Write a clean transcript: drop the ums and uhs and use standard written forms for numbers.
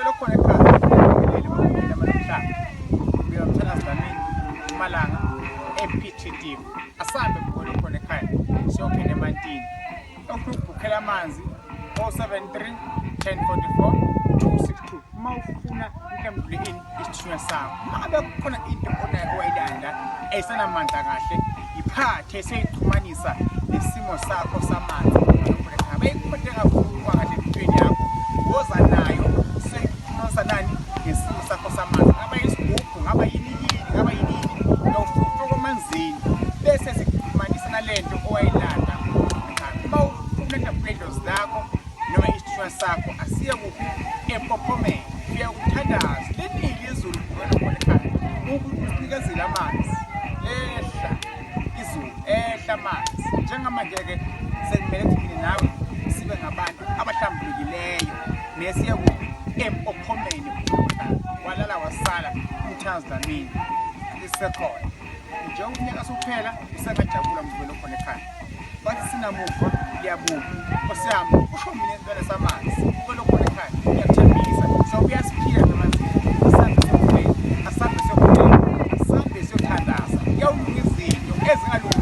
ngibuyela khona ekhaya ngilele ngomphela namhlanje ngibuyela mthandazaneni Mpumalanga ePTD asambe ngibuyela khona ekhaya siyophela eMantini ukubhukhela amanzi 073 1044 262 uma ufuna mhlawumbe isithunywa sakho ngabe kukhona into owayilanda eyisanamandla kahle iphathe seyixhumanisa nesimo sakho samanzi bayikuphathe kakhulu kahle empilweni yakho woza nayo seyixhumanisa nani nesimo sakho samanzi ngaba yisigubhu ngaba yini ngaba yini nofuna komanzini bese sikuxhumanisa nalento owayilanda uma ufuna upletos zakho noma isithunywa sakho asiye kuphi eMpophomeni uyakuthandaza lenile izulu ngibona khona ekhaya ukunikezile amanzi ehla izulu ehla amanzi njengamanje-ke sekumele kuthini nawe sibe ngabantu abahlambulukileyo nesiye kuphi eMpophomeni walala wasala uMthandazaneni isekhona njengoba unyaka sokuphela usengajabula ngibona khona ekhaya bathi sinamuva liyabuka nkosi yami usho mina isibele samanzi ngibona khona ekhaya ngiyakuthembisa sobuya siphila namanzi asambe siyokuthandaza kuyawulunga izinto ezingalungile